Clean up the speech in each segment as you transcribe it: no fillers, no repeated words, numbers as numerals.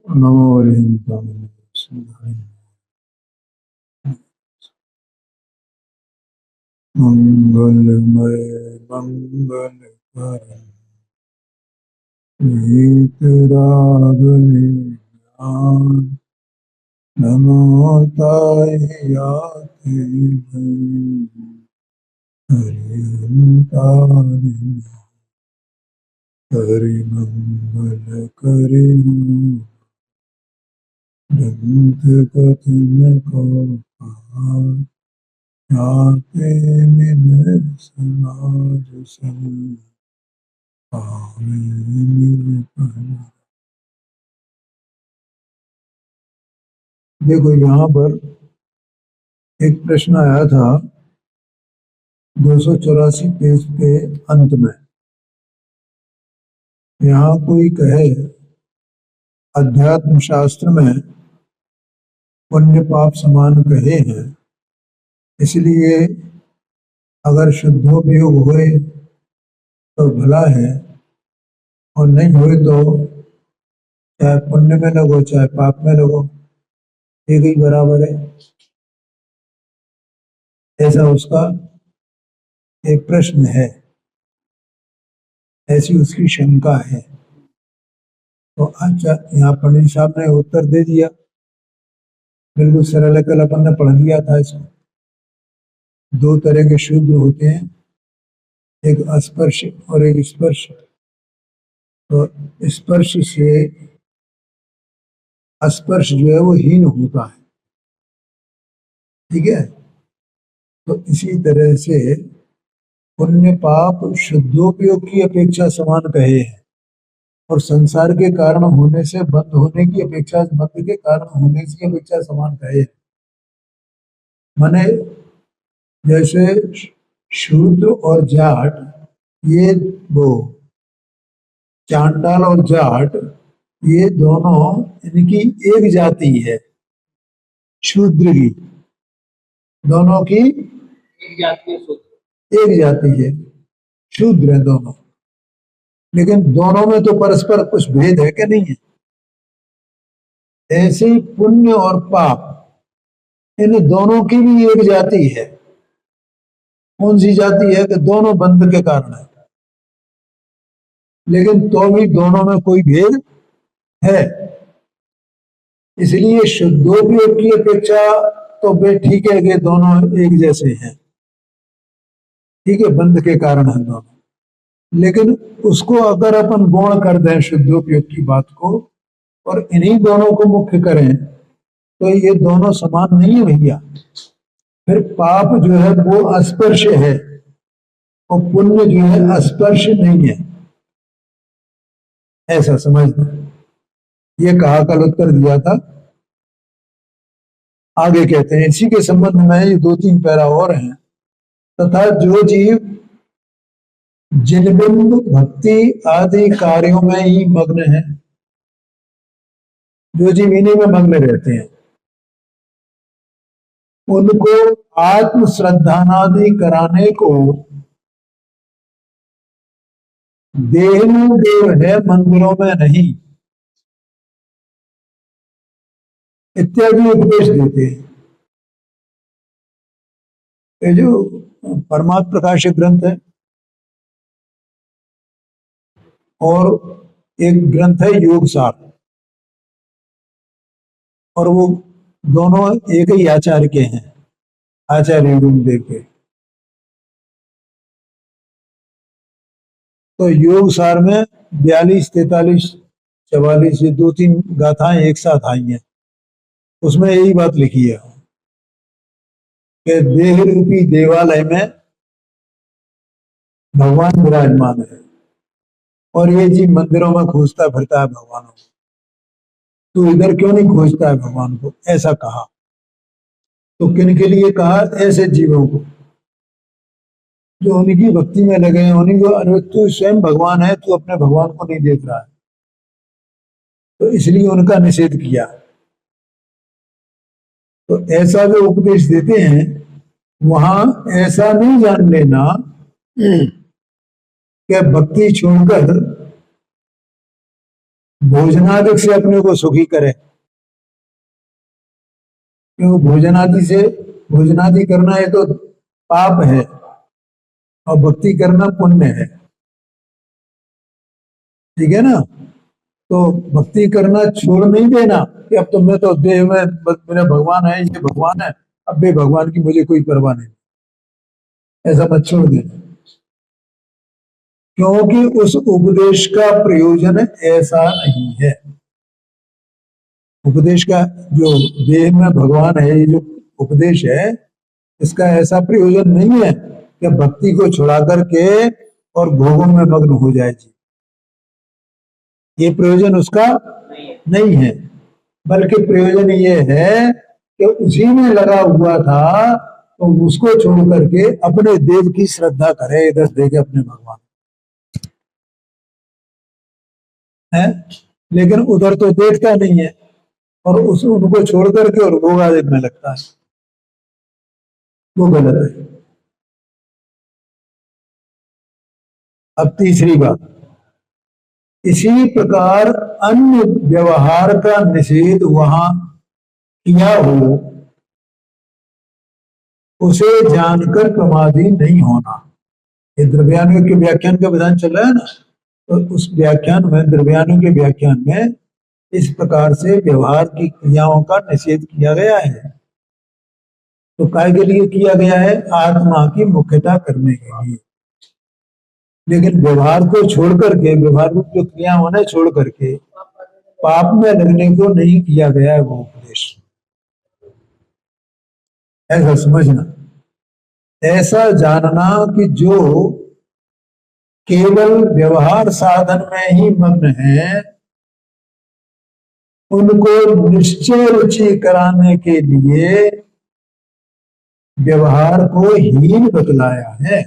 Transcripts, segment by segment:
नमो हरिहंताय मंगलमय मंगलकर वीतरागले ज्ञान नमो तायाते हरिहंताय हरि मंगल करे ग्रंथ कथन को आते मिन समाज संग देखो यहाँ पर एक प्रश्न आया था 284 पेज के अंत में। यहाँ कोई कहे अध्यात्म शास्त्र में पुण्य पाप समान कहे हैं, इसलिए अगर शुद्धोपयोग होए तो भला है और नहीं होए तो चाहे पुण्य में लगो चाहे पाप में लगो, एक ही बराबर है। ऐसा उसका एक प्रश्न है, ऐसी उसकी शंका है। तो अच्छा यहाँ पंडित साहब ने उत्तर दे दिया, बिल्कुल सरल। कल अपन ने पढ़ लिया था इसमें। दो तरह के शुद्ध होते हैं, एक स्पर्श और एक स्पर्श। तो स्पर्श से स्पर्श जो है वो हीन होता है, ठीक है। तो इसी तरह से पुण्य पाप शुद्धोपयोग की अपेक्षा समान कहे हैं और संसार के कारण होने से बंद होने की अपेक्षा, बंद के कारण होने की अपेक्षा समान कहे। माने जैसे शूद्र और जाट, ये वो चांडाल और जाट, ये दोनों इनकी एक जाति है, शूद्र की, दोनों की एक जाति है, शूद्र है दोनों। लेकिन दोनों में तो परस्पर कुछ भेद है कि नहीं है। ऐसे ही पुण्य और पाप, इन दोनों की भी एक जाति है। कौन सी जाति है? कि दोनों बंध के कारण है, लेकिन तो भी दोनों में कोई भेद है। इसलिए शुद्धोपयोग की अपेक्षा तो बे ठीक है कि दोनों एक जैसे हैं, ठीक है, बंध के कारण है दोनों। लेकिन उसको अगर अपन गौण कर दें शुद्धोपयोग की बात को और इन्हीं दोनों को मुख्य करें तो ये दोनों समान नहीं है भैया। फिर पाप जो है वो अस्पर्श है और पुण्य जो है अस्पर्श नहीं है, ऐसा समझना। ये कहा, कल उत्तर दिया था। आगे कहते हैं इसी के संबंध में, ये 2-3 पैरा और हैं। तथा जो जीव जिनबिंब भक्ति आदि कार्यों में ही मग्न है, जो जीव इन्हीं में मग्न रहते हैं, उनको आत्म श्रद्धानादि कराने को देह में देव है, मंदिरों में नहीं, इत्यादि उपदेश देते हैं। ये जो परमात्म प्रकाश ग्रंथ है और एक ग्रंथ है योग सार, और वो दोनों एक ही आचार्य के हैं, आचार्य गुरुदेव के। तो योग सार में 42, 43, 44 ये 2-3 गाथाएं एक साथ आई हैं। उसमें यही बात लिखी है कि देह रूपी देवालय में भगवान विराजमान है और ये जीव मंदिरों में खोजता फिरता है भगवान को। तो इधर क्यों नहीं खोजता है भगवान को? ऐसा कहा। तो किन के लिए कहा? ऐसे जीवों को जो उनकी भक्ति में लगे हैं, उन्हीं को। अरे तू स्वयं भगवान है, तू अपने भगवान को नहीं देख रहा है, तो इसलिए उनका निषेध किया। तो ऐसा जो उपदेश देते हैं वहां ऐसा नहीं जान लेना कि भक्ति छोड़कर भोजनादि से अपने को सुखी करे, क्योंकि भोजनादि करना ये तो पाप है और भक्ति करना पुण्य है, ठीक है ना। तो भक्ति करना छोड़ नहीं देना कि अब तो मैं तो देह में मेरा भगवान है, ये भगवान है, अब भी भगवान की मुझे कोई परवाह नहीं, ऐसा मत छोड़ देना। क्योंकि उस उपदेश का प्रयोजन ऐसा नहीं है। उपदेश का जो देह में भगवान है, ये जो उपदेश है, इसका ऐसा प्रयोजन नहीं है कि भक्ति को छुड़ा करके और भोगों में मग्न हो जाए जी, ये प्रयोजन उसका नहीं है। बल्कि प्रयोजन ये है कि उसी में लगा हुआ था तो उसको छोड़ करके अपने देव की श्रद्धा करे, इधर देखे अपने भगवान है, लेकिन उधर तो देखता नहीं है और उनको छोड़ करके और भोगा देखने लगता है, वो गलत है। अब तीसरी बात, इसी प्रकार अन्य व्यवहार का निषेध वहां किया हो, उसे जानकर प्रमादी नहीं होना। ये द्रव्यानुग के व्याख्यान का विधान चल रहा है ना, तो उस व्याख्यान में, द्रव्यानुग के व्याख्यान में इस प्रकार से व्यवहार की क्रियाओं का निषेध किया गया है। तो काय के लिए किया गया है? आत्मा की मुख्यता करने के लिए। लेकिन व्यवहार को छोड़ करके, व्यवहार को जो क्रिया होने छोड़ करके पाप में लगने को नहीं किया गया है वो उपदेश, ऐसा समझना, ऐसा जानना कि जो केवल व्यवहार साधन में ही मग्न है, उनको निश्चय रुचि कराने के लिए व्यवहार को हीन बतलाया है,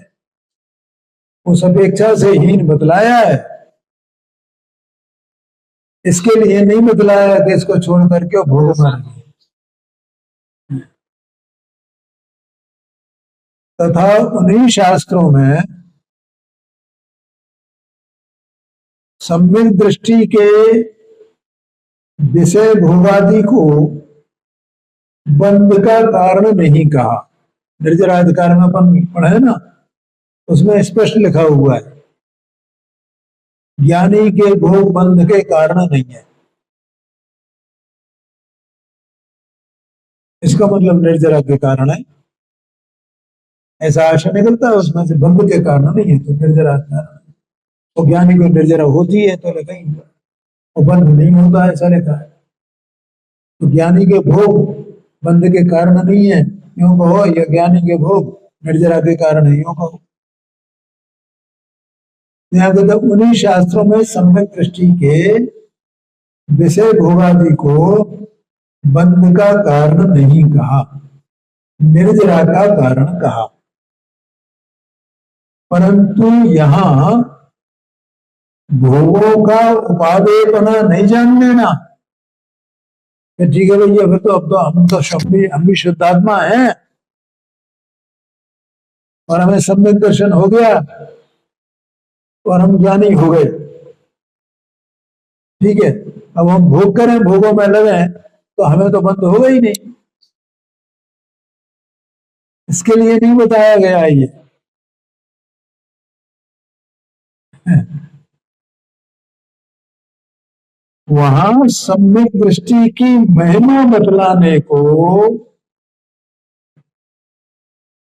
उस अपेक्षा से हीन बतलाया है। इसके लिए नहीं बतलाया कि इसको छोड़ करके भोग मारेंगे। तथा उन्हीं शास्त्रों में सम्यक दृष्टि के विषय भोगादि को बंध का कारण नहीं कहा। निर्जराधिकार में अपन पढ़े ना, उसमें स्पष्ट लिखा हुआ है ज्ञानी के भोग बंध के कारण नहीं है। इसका मतलब निर्जरा के कारण है, ऐसा आशा निकलता है उसमें से, बंध के कारण नहीं है। तो निर्जरा तो ज्ञानी को निर्जरा होती है तो लिखा ही, और बंध नहीं होता ऐसा लिखा है। तो ज्ञानी के भोग बंध के कारण नहीं है, यूं कहो, या ज्ञानी के भोग निर्जरा के कारण है, यूं कहो। उन्हीं शास्त्रों में सम्यक दृष्टि के विषय भोगादि को बंध का कारण नहीं कहा, निर्जरा का कारण कहा। परंतु यहां भोगों का उपादेयपना नहीं जान लेना, ठीक है भैया, फिर तो अब तो हम भी शुद्धात्मा हैं और हमें सम्यक दर्शन हो गया और हम ज्ञानी हो गए, ठीक है, अब हम भोग करें, भोगों में लगे तो हमें तो बंद होगा ही नहीं। इसके लिए नहीं बताया गया है ये। वहां सम्यक दृष्टि की महिमा बतलाने को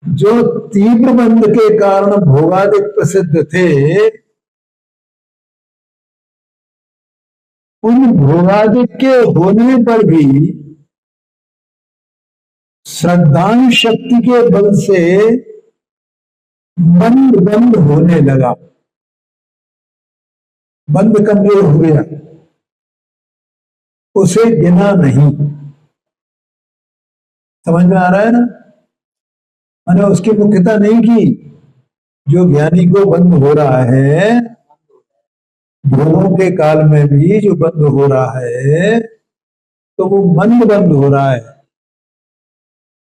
जो तीव्र बंध के कारण भोगादिक प्रसिद्ध थे, उन भोगादिक के होने पर भी श्रद्धांश शक्ति के बल से बंद बंद होने लगा, बंद कमजोर हो गया, उसे गिना नहीं। समझ में आ रहा है ना? मैंने उसकी मुख्यता नहीं की। जो ज्ञानी को बंद हो रहा है, भोगों के काल में भी जो बंद हो रहा है, तो वो मंद बंद हो रहा है,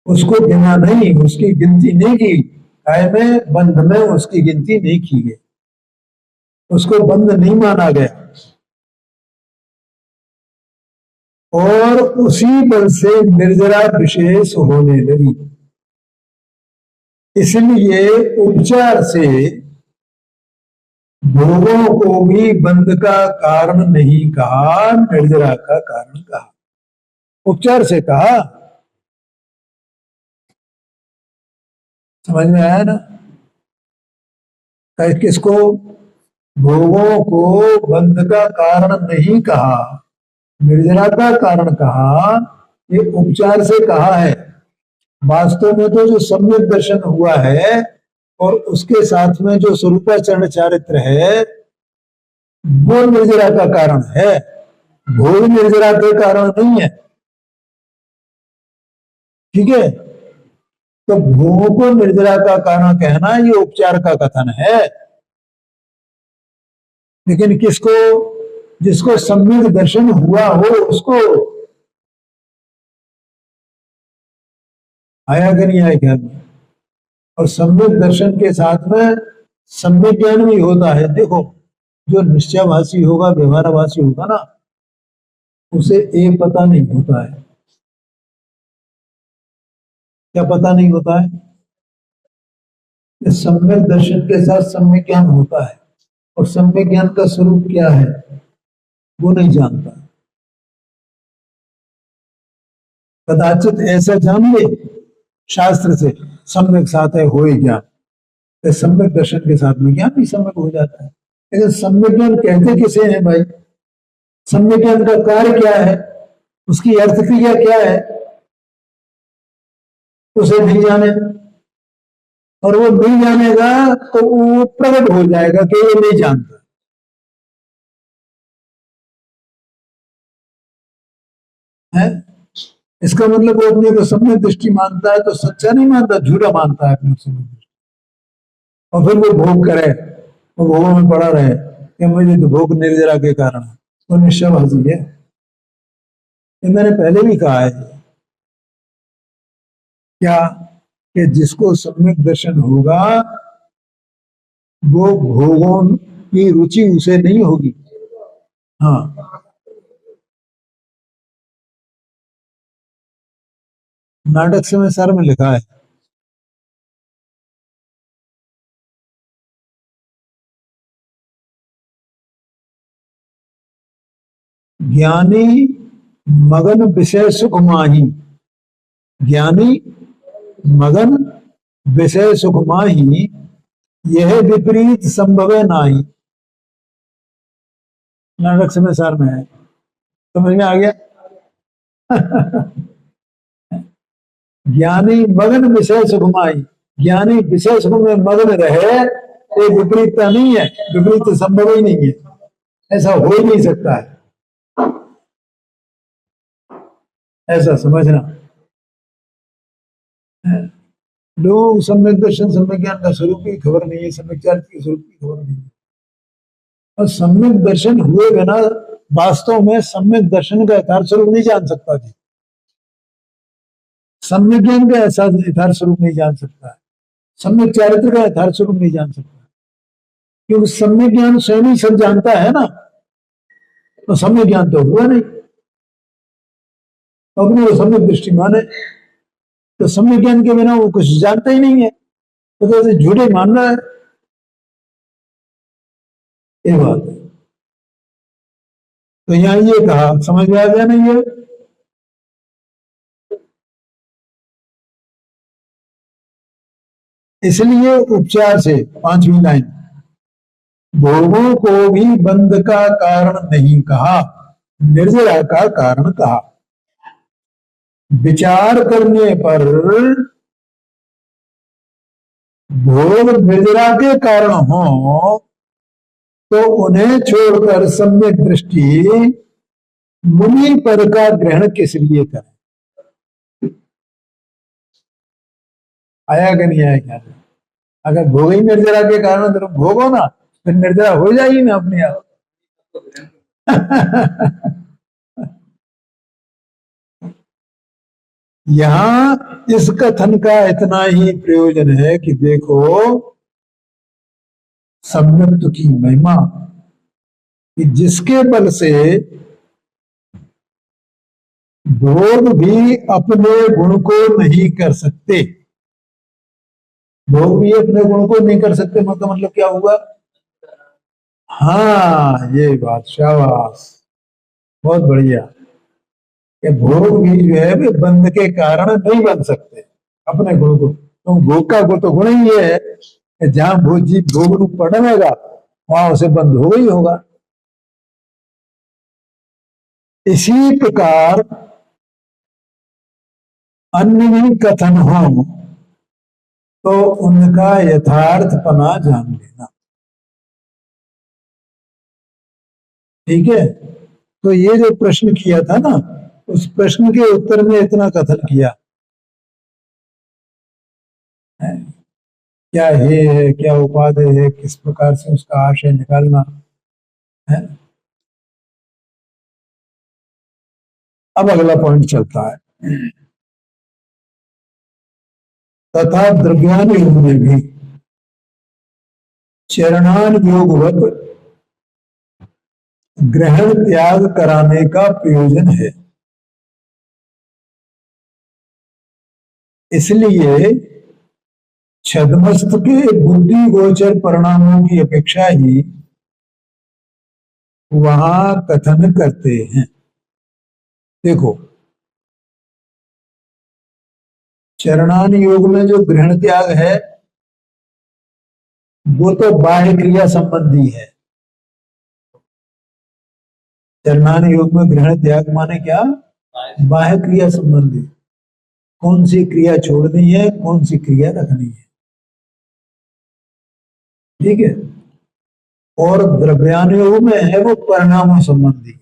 उसको गिना नहीं, उसकी गिनती नहीं की। काय में बंद में उसकी गिनती नहीं की गई, उसको बंद नहीं माना गया। और उसी बल से निर्जरा विशेष होने लगी। इसलिए उपचार से भोगों को भी बंध का कारण नहीं कहा, निर्जरा का कारण कहा। उपचार से कहा, समझ में आया ना? किसको? भोगों को बंध का कारण नहीं कहा, निर्जरा का कारण कहा। ये उपचार से कहा है। वास्तव में तो जो सम्यक दर्शन हुआ है और उसके साथ में जो स्वरूपाचरण चारित्र है वो निर्जरा का कारण है, भोग निर्जरा के कारण नहीं है। ठीक है? तो भोग को निर्जरा का कारण कहना ये उपचार का कथन है। लेकिन किसको? जिसको सम्यक दर्शन हुआ हो उसको। आया कि नहीं आया ख्याल में? और सम्यक दर्शन के साथ में सम्यक ज्ञान भी होता है। देखो, जो निश्चयभाषी होगा, व्यवहारभाषी होगा ना, उसे एक पता नहीं होता है। क्या पता नहीं होता है? सम्यक दर्शन के साथ सम्यक ज्ञान होता है और सम्यक ज्ञान का स्वरूप क्या है वो नहीं जानता। कदाचित ऐसा जान ले शास्त्र से, सम्यक साथ है हो ज्ञान, तो सम्यक दर्शन के साथ में ज्ञान भी सम्यक हो जाता है। लेकिन सम्यक ज्ञान कहते किसे हैं भाई? सम्यक ज्ञान का कार्य क्या है, उसकी अर्थ क्रिया क्या है, उसे नहीं जाने। और वो नहीं जानेगा तो वो प्रकट हो जाएगा कि ये नहीं जानता है। इसका मतलब वो अपने को सम्यक दृष्टि मानता है तो सच्चा नहीं मानता, झूठा मानता है अपने सम्यक दृष्टि। और फिर वो भोग करे, वो भोगों में पड़ा रहे कि मुझे तो भोग निर्जरा के कारण है, वो निश्चयभाषी है। ये मैंने पहले भी कहा है क्या, कि जिसको सम्यक दर्शन होगा वो भोगों की रुचि उसे नहीं होगी। हाँ, नाटक समय सार में लिखा है, ज्ञानी मगन विषय सुख माही, ज्ञानी मगन विषय सुख माही, यह विपरीत संभव नाही। नाटक समय सार में है, समझ में आ गया? ज्ञानी मगन विषय सुख माही, ज्ञानी विषय सुख में मगन रहे, ये विपरीतता नहीं है, विपरीत संभव ही नहीं है, ऐसा हो ही नहीं सकता है। ऐसा समझना। लोग सम्यक दर्शन सम्यक ज्ञान का स्वरूप की खबर नहीं है, सम्यक चारित्र के स्वरूप की खबर नहीं है। और सम्यक दर्शन हुए बिना वास्तव में सम्यक दर्शन का यथार्थ स्वरूप नहीं जान सकता जी। सम्यक ज्ञान का ऐसा यथार्थ स्वरूप नहीं जान सकता, सम्यक चारित्र का यथार्थ स्वरूप नहीं जान सकता, क्योंकि सम्यक ज्ञान स्वयं ही सब जानता है ना, तो सम्यक ज्ञान तो हुआ नहीं, तो अपने को सम्यक दृष्टि माने, तो सम्यक ज्ञान के बिना वो कुछ जानता ही नहीं है, तो ऐसे झूठे मान रहा है। ये बात है। तो यहां ये कहा, समझ में आ गया नहीं है? इसलिए उपचार से, 5वीं लाइन, भोगों को भी बंध का कारण नहीं कहा, निर्जरा का कारण कहा। विचार करने पर भोग निर्जरा के कारण हो तो उन्हें छोड़कर सम्यक दृष्टि मुनि पर का ग्रहण किस लिए करें? आया कि नहीं आया क्या? अगर भोग ही निर्जरा के कारण तो भोगो ना, फिर निर्जरा हो जाएगी ना अपने आप। यहां इस कथन का इतना ही प्रयोजन है कि देखो सम्यक्त की महिमा, कि जिसके बल से भोग भी अपने गुण को नहीं कर सकते। भोग भी अपने गुण को नहीं कर सकते, मतलब क्या हुआ? हाँ, ये बात, शाबाश, बहुत बढ़िया। कि भोग भी जो है वे बंध के कारण नहीं बन सकते अपने गुण को। तो भोग का तो गुण ही ये है कि जहां भोग रूप पड़ेगा वहां उसे बंध हो ही होगा। इसी प्रकार अन्य भी कथन हो तो उनका यथार्थपना जान लेना। ठीक है, तो ये जो प्रश्न किया था ना, उस प्रश्न के उत्तर में इतना कथन किया है। क्या हे है, क्या उपादेय है, किस प्रकार से उसका आशय निकालना है। अब अगला पॉइंट चलता है। तथा द्रव्यान योग में भी चरणान योगवत ग्रहण त्याग कराने का प्रयोजन है। इसलिए छद्मस्त के बुद्धि गोचर परिणामों की अपेक्षा ही वहां कथन करते हैं। देखो, चरणान योग में जो ग्रहण त्याग है वो तो बाह्य क्रिया संबंधी है। चरणान योग में ग्रहण त्याग माने क्या? बाह्य क्रिया संबंधी। कौन सी क्रिया छोड़नी है, कौन सी क्रिया रखनी है। ठीक है। और द्रव्यान योग में है वो परिणामों संबंधी है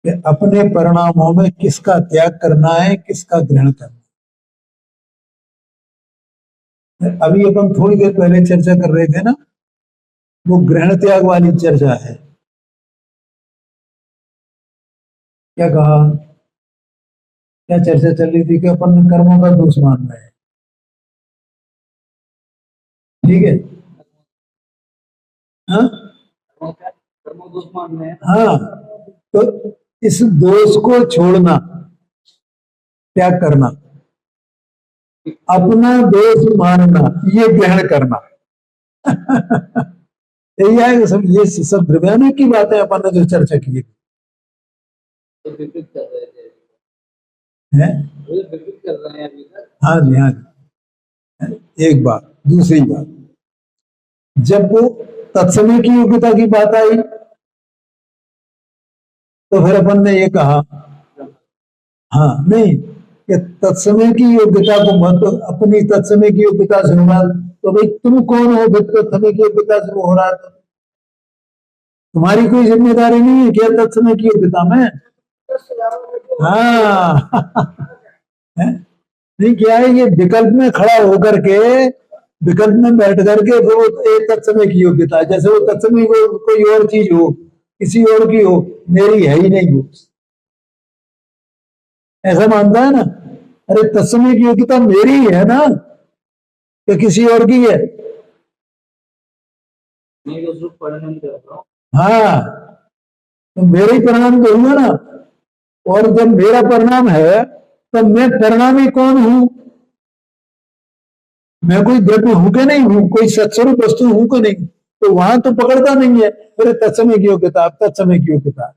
कि अपने परिणामों में किसका त्याग करना है, किसका ग्रहण करना है। अभी अपन थोड़ी देर पहले चर्चा कर रहे थे ना, वो ग्रहण त्याग वाली चर्चा है। क्या कहा? क्या चर्चा चल रही थी कि अपन कर्मों का दोष मान रहे हैं। ठीक है। हाँ, हाँ, तो इस दोष को छोड़ना, त्याग करना, अपना दोष मानना, ये ग्रहण करना। यही है सब, ये सब द्रव्यान की बातें अपन ने जो चर्चा की है। हाँ जी, हाँ जी। एक बात, दूसरी बात, जब वो तत्समय की योग्यता की बात आई तो फिर अपन ने ये कहा, हाँ नहीं, कि तत्समय की योग्यता को मत, अपनी तत्समय की योग्यता से होना, तो भाई तुम कौन हो फिर तत्समय की योग्यता से हो रहा है? तो तुम्हारी कोई जिम्मेदारी नहीं है क्या तत्समय की योग्यता में? हाँ। नहीं, क्या है, ये विकल्प में खड़ा होकर के, विकल्प में बैठ करके फिर वो एक तत्समय की योग्यता है, जैसे वो तत्समय कोई और चीज हो, किसी और की हो, मेरी है ही नहीं वो, ऐसा मानता है ना। अरे तत्समय की योग्यता मेरी ही है ना, कि किसी और की है? हाँ, तो मेरे ही परिणाम करूंगा ना। और जब मेरा परिणाम है तो मैं परिणामी कौन हूं? मैं कोई द्रव्य हूं कि नहीं हूं, कोई सत्स्वरूप वस्तु हूं कि नहीं? तो वहां तो पकड़ता नहीं है। फिर तत्समय की योग्यता, तत्समय की योग्यता,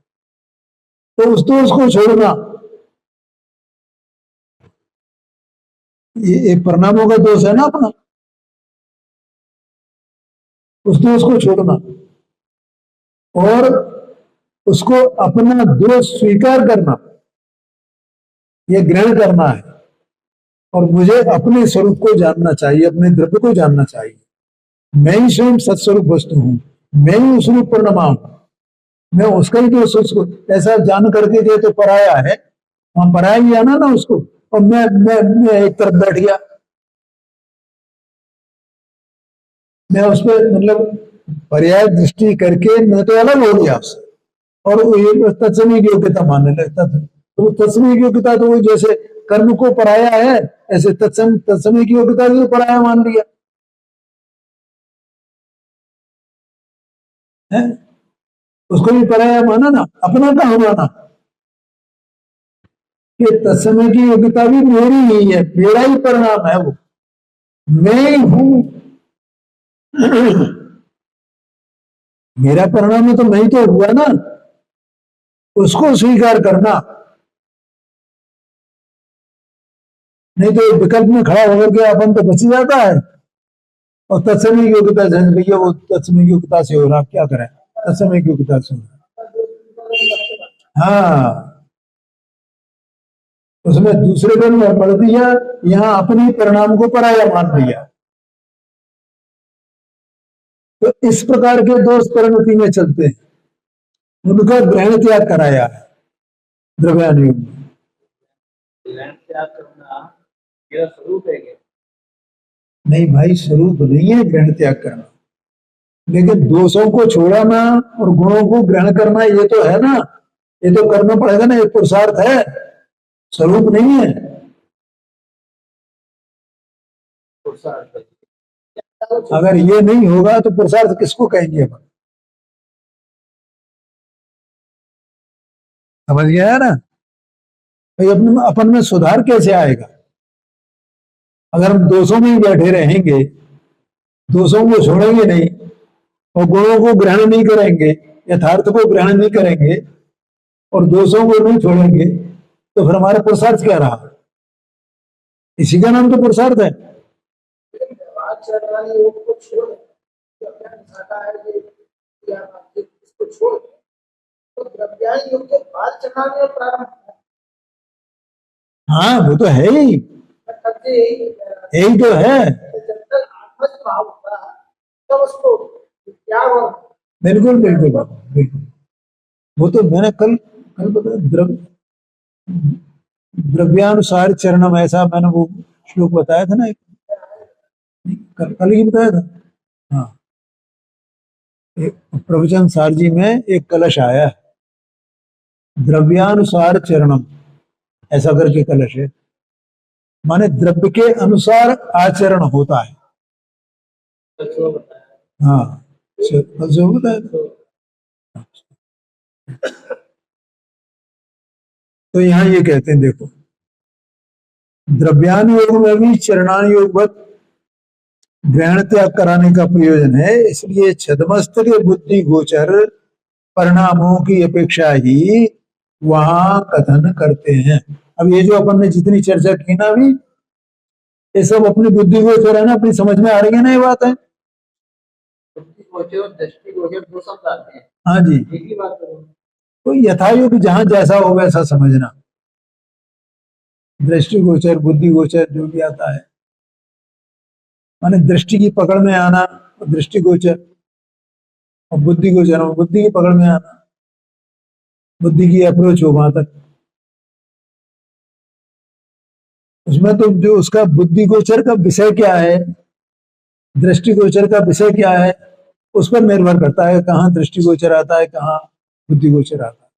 तो उस दोष को छोड़ना, ये परिणामों का दोष है ना अपना, उस दोष को छोड़ना और उसको अपना दोष स्वीकार करना, ये ग्रहण करना है। और मुझे अपने स्वरूप को जानना चाहिए, अपने द्रव्य को जानना चाहिए। मैं ही स्वयं सत्स्वरूप वस्तु हूं, मैं ही उस रूप परिणमा हूं, मैं उसका ही दोष, उसको ऐसा जान करके दे तो पराया है, वहां पराया ही आना ना उसको। और मैं एक तरफ बैठ गया, मैं उस पर मतलब पर्याय दृष्टि करके मैं तो अलग हो गया उससे, और ये तत्समय की योग्यता मानने लगता था। तो तत्समय की योग्यता तो वो जैसे कर्म को पराया है, ऐसे तत्समय की योग्यता को पराया मान लिया है। उसको भी पराया माना ना, अपना कहा माना। कि तत्समय की योग्यता भी मेरी ही है, मेरा ही परिणाम है, वो मैं ही हूं। मेरा परिणाम है तो मैं ही तो हुआ ना, उसको स्वीकार करना। नहीं तो विकल्प में खड़ा होकर के अपन तो बच जाता है। और तत्समय योग्यता भैया वो तत्समय योग्यता से हो रहा, क्या करें, तत्समय योग्यता से हो रहा। हाँ, उसमें दूसरे को नहीं पढ़ दिया, यहां अपने परिणाम को पराया मान लिया। तो इस प्रकार के दोष परिणति में चलते हैं, उनका ग्रहण त्याग कराया है द्रव्यानुयोग में। ग्रहण त्याग करना मेरा स्वरूप है क्या? नहीं भाई, स्वरूप नहीं है ग्रहण त्याग करना, लेकिन दोषों को छोड़ना और गुणों को ग्रहण करना ये तो है ना, ये तो करना पड़ेगा ना, एक पुरुषार्थ है, स्वरूप नहीं है। अगर ये नहीं होगा तो पुरुषार्थ किसको कहेंगे अपन? समझ गया है ना भाई? अपन में सुधार कैसे आएगा अगर हम दोषों में ही बैठे रहेंगे, दोषों को छोड़ेंगे नहीं और गुणों को ग्रहण नहीं करेंगे, यथार्थ को ग्रहण नहीं करेंगे और दोषों को नहीं छोड़ेंगे, तो फिर हमारा पुरुषार्थ क्या रहा? इसी का नाम तो पुरुषार्थ है। हाँ वो तो है ही, यही तो है। बिल्कुल बिल्कुल बिल्कुल, वो तो मैंने कल कल बताया, द्रव्यानुसार चरणम, ऐसा मैंने वो श्लोक बताया था ना, एक कल ही बताया था। हाँ, प्रवचन सार जी में एक कलश आया है, द्रव्यानुसार चरणम ऐसा करके कलश है, माने द्रव्य के अनुसार आचरण होता है। हाँ, जो बताया था। तो यहां ये कहते हैं, देखो द्रव्यानुयोग में भी चरणानुयोगवत ग्रहण त्याग कराने का प्रयोजन है, इसलिए छदमस्त के बुद्धि गोचर परिणामों की अपेक्षा ही वहां कथन करते हैं। अब ये जो अपन ने जितनी चर्चा की ना अभी, ये सब अपनी बुद्धि गोचर है ना, अपनी समझ में आ रही है ना ये बात है। दृष्टि गोचर दो शब्द आते हैं। हाँ जी, एक ही बात करूं तो यथायुग जहां जैसा हो वैसा समझना, दृष्टि गोचर बुद्धि गोचर जो भी आता है, माने दृष्टि की पकड़ में आना दृष्टि गोचर, और बुद्धि गोचर बुद्धि की पकड़ में आना, बुद्धि की अप्रोच हो वहां तक। उसमें तो जो उसका बुद्धि गोचर का विषय क्या है, दृष्टि गोचर का विषय क्या है, उस पर निर्भर करता है कहाँ दृष्टि गोचर आता है, कहाँ बुद्धि गोचर आता है।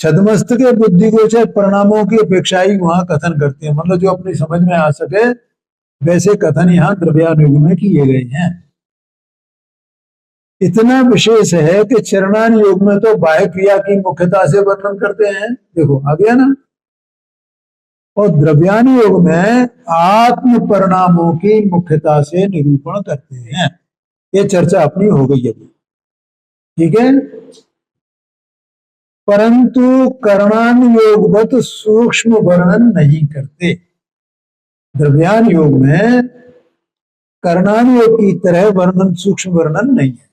छदमस्त के बुद्धि गोचर परिणामों की अपेक्षा ही वहां कथन करते हैं, मतलब जो अपनी समझ में आ सके वैसे कथन यहाँ द्रव्यानुयोग में किए गए हैं। इतना विशेष है कि चरणानुयोग में तो बाह्य क्रिया की मुख्यता से वर्णन करते हैं, देखो आ गया ना, और द्रव्यानुयोग में आत्म परिणामों की मुख्यता से निरूपण करते हैं। ये चर्चा अपनी हो गई अभी, ठीक है। परंतु कर्णानुयोगवत सूक्ष्म वर्णन नहीं करते। द्रव्यानुयोग में कर्णानुयोग की तरह वर्णन, सूक्ष्म वर्णन नहीं है।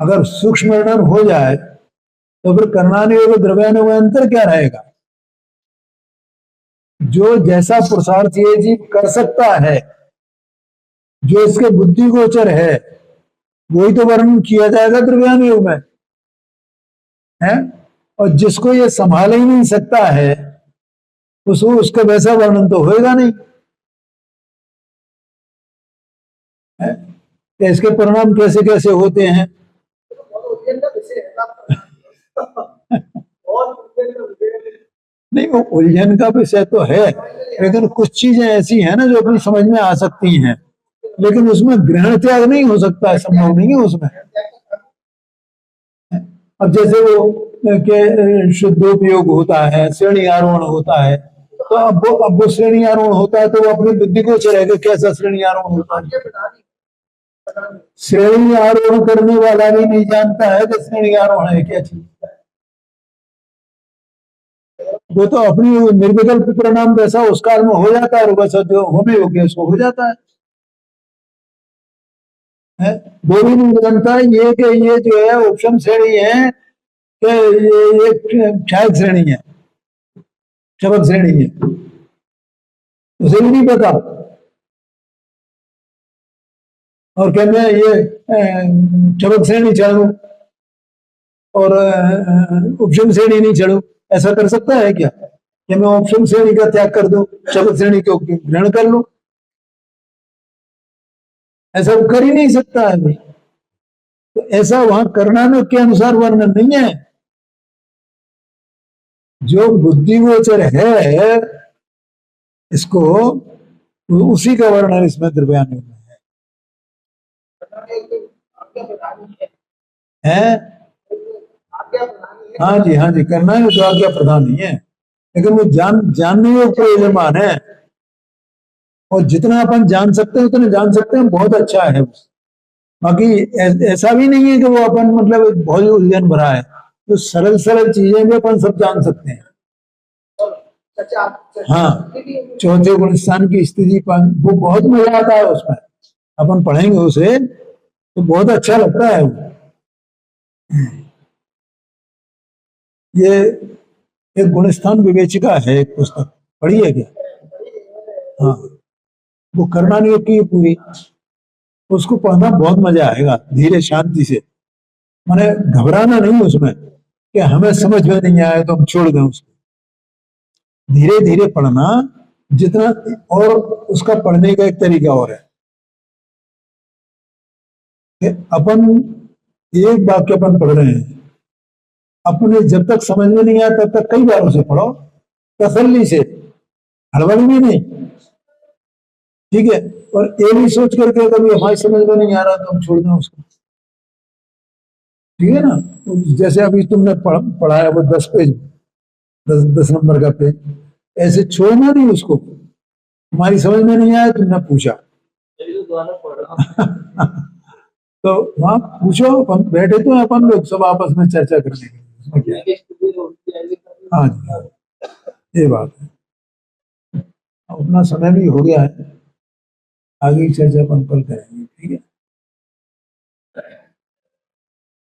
अगर सूक्ष्म वर्णन हो जाए तो फिर कर्णानुयोग और द्रव्यानुयोग में अंतर क्या रहेगा? जो जैसा पुरुषार्थ ये जीव कर सकता है, जो इसके बुद्धि गोचर है, वही तो वर्णन किया जाएगा द्रव्यानुयोग में, है। और जिसको ये संभाल ही नहीं सकता है, उसका वैसा वर्णन तो होएगा नहीं है? तो इसके परिणाम कैसे कैसे होते हैं? नहीं, वो उलझन का विषय तो है, लेकिन कुछ चीजें ऐसी हैं ना जो अपनी समझ में आ सकती हैं, लेकिन उसमें ग्रहण त्याग नहीं हो सकता है, संभव नहीं है उसमें। अब जैसे वो के शुद्धोपयोग होता है, श्रेणी आरोहण होता है, तो अब वो श्रेणी आरोहण होता है तो वो अपनी बुद्धि को चलेगा कैसा श्रेणी आरोहण होता है। श्रेणी आरोहण करने वाला भी नहीं जानता है कि श्रेणी आरोहण है क्या चीज। वो तो अपनी निर्विकल्प परिणाम वैसा उस काल में हो जाता है, वैसा जो होने योग्य उसको हो जाता है। वो भी नहीं जानता ये कि ये जो है उपशम श्रेणी है कि ये क्षायक श्रेणी है, क्षपक श्रेणी है, उसे भी नहीं पता। और क्या मैं ये क्षपक श्रेणी चढ़ू और उपशम श्रेणी नहीं चढ़ू, ऐसा कर सकता है क्या? कि मैं उपशम श्रेणी का त्याग कर दूं, क्षपक श्रेणी को ग्रहण कर लूं? ऐसा वो कर ही नहीं सकता है भाई। तो ऐसा वहां करणानुग के अनुसार वर्णन नहीं है। जो बुद्धिगोचर है इसको, उसी का वर्णन इसमें द्रव्यानुग में है। हाँ जी, करना है तो आज्ञा प्रधान नहीं है, लेकिन वो जानने योग्य प्रयोजनमान है। और जितना अपन जान सकते हैं उतना जान सकते हैं, बहुत अच्छा है। बाकी ऐसा भी नहीं है कि वो अपन मतलब बहुत उलझन भरा है, तो सरल सरल चीजें भी अपन सब जान सकते हैं। हाँ, चौथे गुण स्थान की स्थिति वो बहुत मजा आता है उसमें, अपन पढ़ेंगे उसे तो बहुत अच्छा लगता है वो। ये एक गुणस्थान विवेचिका है, एक पुस्तक पढ़ी है क्या? हाँ, वो कर्णानुयोग की पूरी, उसको पढ़ना बहुत मजा आएगा, धीरे शांति से। माने घबराना नहीं उसमें कि हमें समझ में नहीं आया तो हम छोड़ दें उसको। धीरे धीरे पढ़ना जितना, और उसका पढ़ने का एक तरीका और है कि अपन एक वाक्य अपन पढ़ रहे हैं, अपने जब तक समझ में नहीं आया तब तक कई बार उसे पढ़ो तसल्ली से, हड़बड़ी में नहीं, ठीक है। और ये नहीं सोच करके कभी हमारी समझ में नहीं आ रहा तो हम छोड़ दें उसको, ठीक है ना। जैसे अभी तुमने पढ़ा है वो 10 पेज, 10 नंबर का पेज, ऐसे छोड़ना नहीं उसको। हमारी समझ में नहीं आया, तुमने पूछा तो वहां पूछो, अपन बैठे तो अपन लोग सब आपस में चर्चा कर लेंगे, उसमें क्या है। हाँ जी, ये बात है। अपना समय भी हो गया है, आगे की चर्चा अपन कल करेंगे, ठीक है।